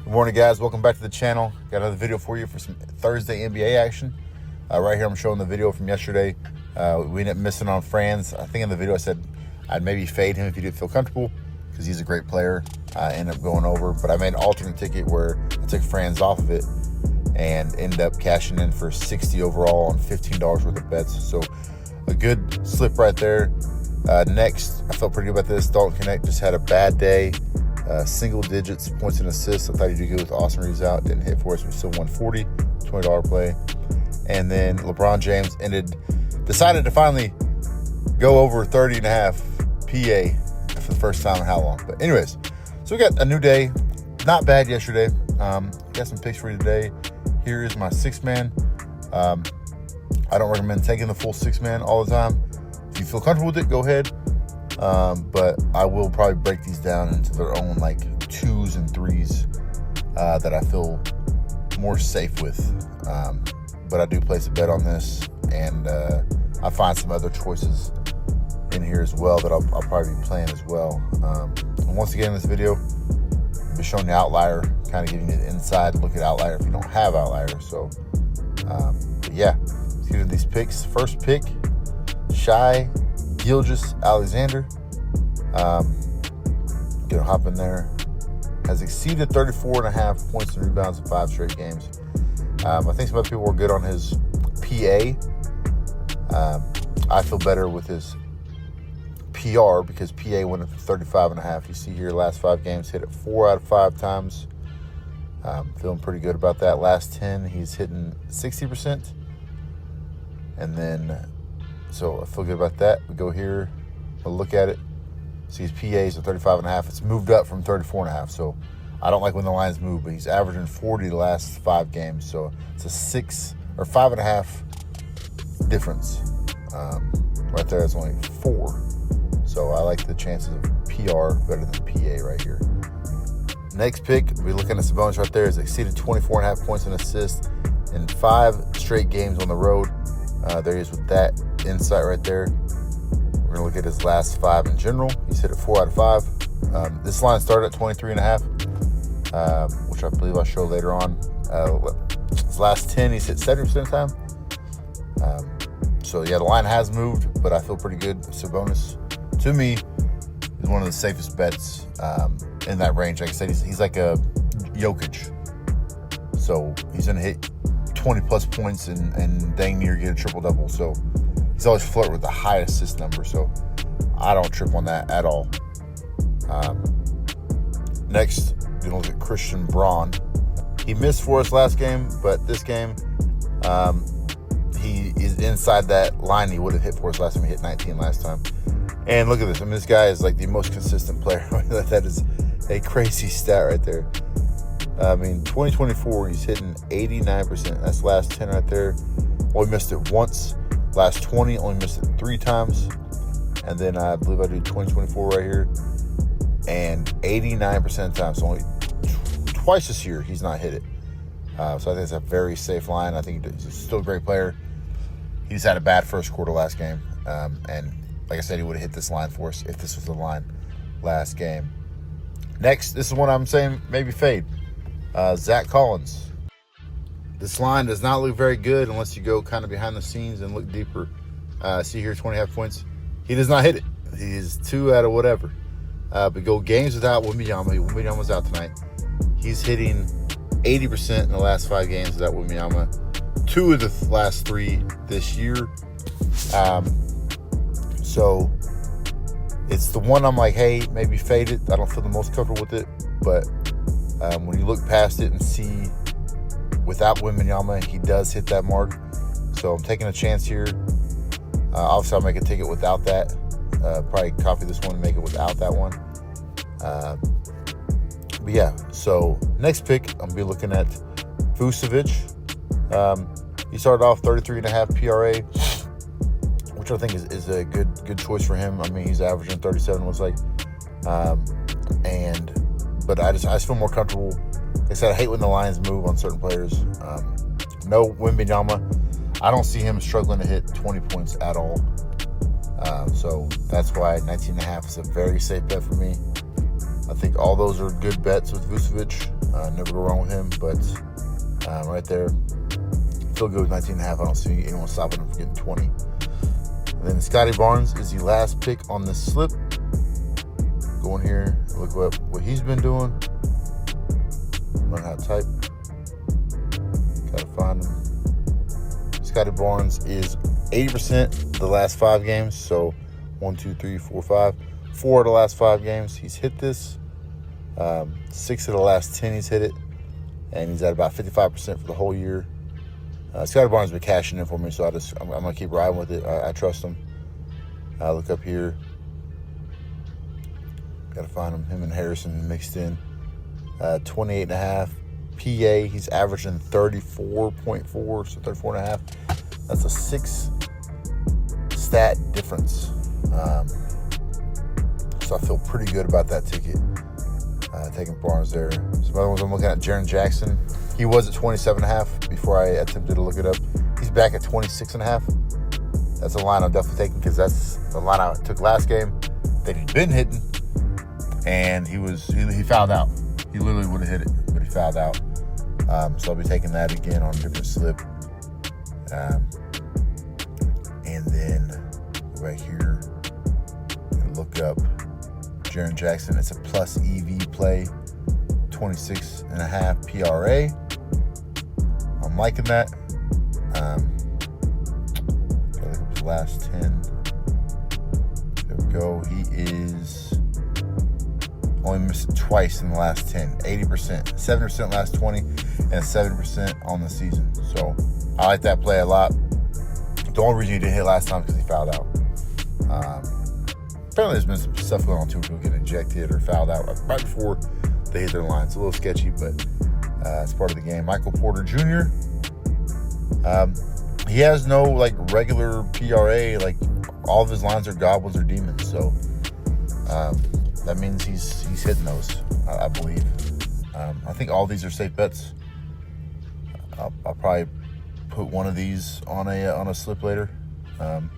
Good morning, guys. Welcome back to the channel. Got another video for you for some Thursday NBA action. Right here I'm showing the video from yesterday. We ended up missing on Franz. I think in the video I said I'd maybe fade him if you didn't feel comfortable because he's a great player. I ended up going over, but I made an alternate ticket where I took Franz off of it and ended up cashing in for 60 overall on $15 worth of bets. So a good slip right there. Next, I felt pretty good about this. Dalton Connect just had a bad day. Single digits, points and assists. I thought he'd do good with Austin Reeves out. Didn't hit for us. We still won 40, $20 play. And then LeBron James decided to finally go over 30.5 PA for the first time in how long. But anyways, so we got a new day. Not bad yesterday. Got some picks for you today. Here is my 6-man. I don't recommend taking the full 6-man all the time. If you feel comfortable with it, go ahead. But I will probably break these down into their own like 2s and 3s that I feel more safe with. But I do place a bet on this, and I find some other choices in here as well that I'll probably be playing as well. And once again in this video, I'll be showing you Outlier, kind of giving you the inside look at Outlier if you don't have Outlier. So, but yeah, let's get into these picks. First pick, Shai Gilgeous-Alexander. Gonna hop in there. Has exceeded 34.5 points and rebounds in 5 straight games. I think some other people were good on his PA. I feel better with his PR because PA went up to 35.5. You see here, last 5 games, hit it 4 out of 5 times. Feeling pretty good about that. Last 10, he's hitting 60%. And then, so I feel good about that. We go here, we'll look at it. See his PAs are 35.5. It's moved up from 34.5. So I don't like when the lines move, but he's averaging 40 the last 5 games. So it's a 6 or 5.5 difference. Right there, it's only 4. So I like the chances of PR better than PA right here. Next pick, we're looking at Sabonis right there. He's exceeded 24.5 points and assists in 5 straight games on the road. There he is with that insight right there. We're going to look at his last 5 in general. He's hit it 4 out of 5. This line started at 23.5, which I believe I'll show later on. His last 10, he's hit 70% of the time. So, yeah, the line has moved, but I feel pretty good. Sabonis, to me, is one of the safest bets in that range. Like I said, he's like a Jokic. So, he's going to hit 20-plus points and dang near get a triple-double. So, he's always flirting with the high assist number. So, I don't trip on that at all. Next, we're going to look at Christian Braun. He missed for us last game, but this game, he is inside that line he would have hit for us last time. He hit 19 last time. And look at this. I mean, this guy is like the most consistent player. That is a crazy stat right there. I mean, 2024, he's hitting 89%. That's last 10 right there. Only missed it once. Last 20, only missed it 3 times. And then I believe I do 2024 right here. And 89% of the time. So only twice this year he's not hit it. So I think it's a very safe line. I think he's still a great player. He just had a bad first quarter last game. And like I said, he would have hit this line for us if this was the line last game. Next, this is one I'm saying maybe fade. Zach Collins. This line does not look very good unless you go kind of behind the scenes and look deeper. See here, 20.5 points. He does not hit it. He's 2 out of whatever. But go games without Wembanyama. Wembanyama's out tonight. He's hitting 80% in the last 5 games without Wembanyama. 2 of the last 3 this year. So it's the one I'm like, hey, maybe fade it. I don't feel the most comfortable with it. But when you look past it and see without Wembanyama, he does hit that mark. So I'm taking a chance here. Obviously, I'll make a ticket without that. Probably copy this one and make it without that one. But yeah, so next pick, I'm going to be looking at Vucevic. He started off 33.5 PRA, which I think is a good choice for him. I mean, he's averaging 37, looks like. But I just feel more comfortable. Like I said, I hate when the lines move on certain players. No Wembanyama. I don't see him struggling to hit 20 points at all. So that's why 19.5 is a very safe bet for me. I think all those are good bets with Vucevic. Never go wrong with him, but right there, feel good with 19.5. I don't see anyone stopping him from getting 20. And then Scotty Barnes is the last pick on this slip. Go in here and look what he's been doing. Learn how to type. Gotta find him. Scotty Barnes is 80% the last 5 games. So 1, 2, 3, 4, 5. 4 of the last 5 games he's hit this. 6 of the last 10 he's hit it. And he's at about 55% for the whole year. Scotty Barnes has been cashing in for me, so I'm going to keep riding with it. I trust him. Look up here. Got to find him and Harrison mixed in. 28.5. PA, he's averaging 34.4, so 34.5. That's a 6 stat difference. So I feel pretty good about that ticket. Taking Barnes there. Some other ones I'm looking at, Jaren Jackson. He was at 27.5 before I attempted to look it up. He's back at 26.5. That's a line I'm definitely taking because that's the line I took last game that he'd been hitting, and he fouled out. He literally would have hit it, but he fouled out. So I'll be taking that again on a different slip. And then right here, look up Jaren Jackson. It's a plus EV play, 26.5 PRA. I'm liking that. Gotta look up his last 10. There we go. He is only missed it twice in the last 10. 80%. 7% last 20 and 7% on the season. So I like that play a lot. The only reason he didn't hit last time because he fouled out. Apparently there's been some stuff going on too. People getting ejected or fouled out right before they hit their line. It's a little sketchy, but it's part of the game. Michael Porter Jr. He has no like regular PRA. Like all of his lines are goblins or demons. So that means he's hitting those. I believe. I think all these are safe bets. I'll probably put one of these on a slip later and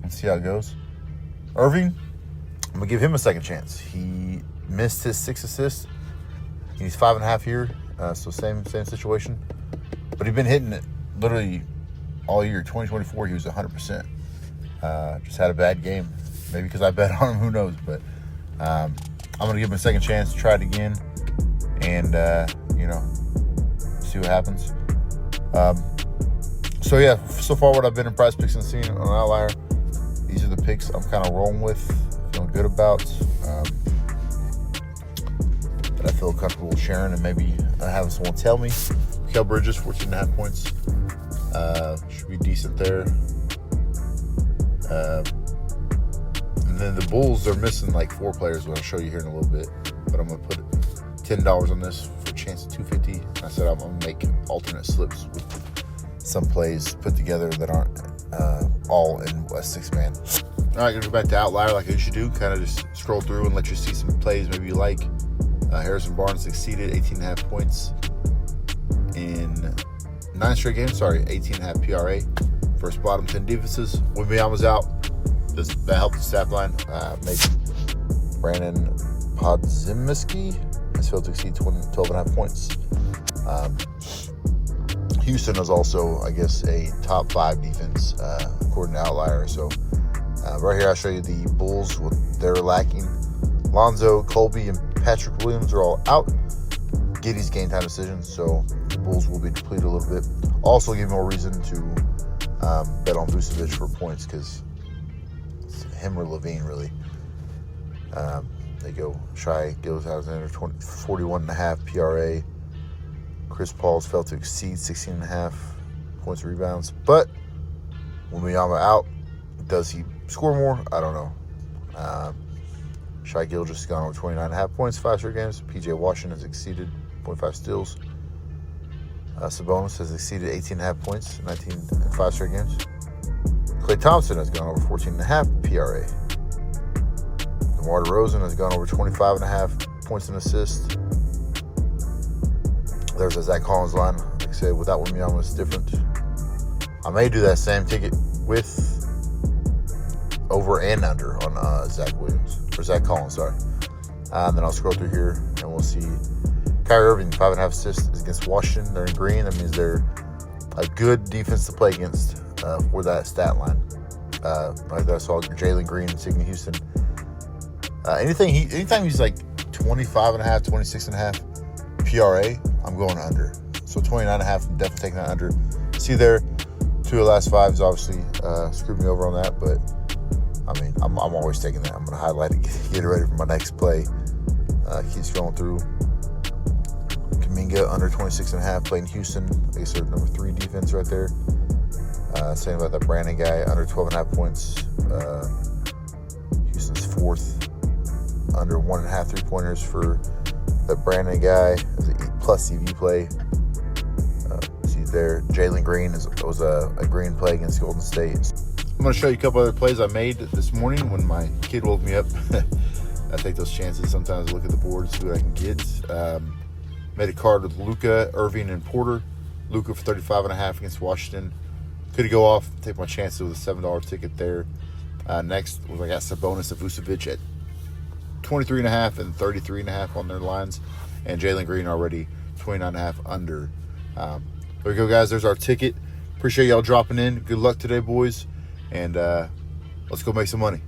see how it goes. Irving, I'm gonna give him a second chance. He missed his 6 assists. He's 5.5 here, so same situation. But he's been hitting it literally all year. 2024, he was 100%. Just had a bad game, maybe because I bet on him. Who knows? But I'm gonna give him a second chance, try it again, and see what happens. So yeah, so far what I've been in PrizePicks and seeing on Outlier, these are the picks I'm kind of rolling with, feeling good about, that I feel comfortable sharing and maybe having someone tell me. Kel Bridges, 14.5 points, should be decent there. And then the Bulls are missing like 4 players, which I'll show you here in a little bit. But I'm gonna put $10 on this for a chance of 250. I said I'm gonna make alternate slips with some plays put together that aren't all in a 6-man. All right, gonna go back to Outlier like I usually do. Kind of just scroll through and let you see some plays maybe you like. Harrison Barnes exceeded 18.5 points in 9 straight games. 18.5 PRA. First bottom 10 defenses. Wembanyama was out. That helped the stat line. Maybe Brandon Podziemski has failed to exceed 12.5 points. Houston is also, I guess, a top 5 defense according to Outlier. So right here, I'll show you the Bulls, what they're lacking. Lonzo, Colby, and Patrick Williams are all out. Giddey's game time decisions, so the Bulls will be depleted a little bit. Also, give more reason to bet on Vucevic for points because it's him or Levine, really. They go. Shai Gilgeous-Alexander, 41.5 PRA. Chris Paul's failed to exceed 16.5 points and rebounds. But when Wembanyama out, does he score more? I don't know. Shai Gilgeous has gone over 29.5 points, 5 straight games. PJ Washington has exceeded 0.5 steals. Sabonis has exceeded 18.5 points, 19 in 5 straight games. Klay Thompson has gone over 14.5 PRA. DeMar DeRozan has gone over 25.5 points and assists. There's a Zach Collins line. Like I said, without Wembanyama, it's different. I may do that same ticket with over and under on Zach Collins, sorry. And then I'll scroll through here and we'll see Kyrie Irving, 5.5 assists against Washington. They're in green. That means they're a good defense to play against for that stat line. Like that, I saw Jalen Green and Sidney Houston. Anytime he's like 25.5, 26.5 PRA, I'm going under. So 29.5, I'm definitely taking that under. See there, 2 of the last 5 is obviously screwed me over on that, but I mean, I'm always taking that. I'm going to highlight it, get it ready for my next play. Keep scrolling through. Kuminga under 26.5, playing Houston. I guess they're number 3 defense right there. Saying about that Brandon guy, under 12.5 points. Houston's 4th. Under 1.5 3-pointers for the Brandon guy. As a plus EV play. See there, Jalen Green was a green play against Golden State. I'm going to show you a couple other plays I made this morning when my kid woke me up. I take those chances. Sometimes I look at the board, see what I can get. Made a card with Luka, Irving, and Porter. Luka for 35.5 against Washington. Could go off, take my chances with a $7 ticket there. Next was I got Sabonis and Vucevic at 23.5 and 33.5 on their lines. And Jalen Green already 29.5 under. There we go, guys. There's our ticket. Appreciate y'all dropping in. Good luck today, boys. And let's go make some money.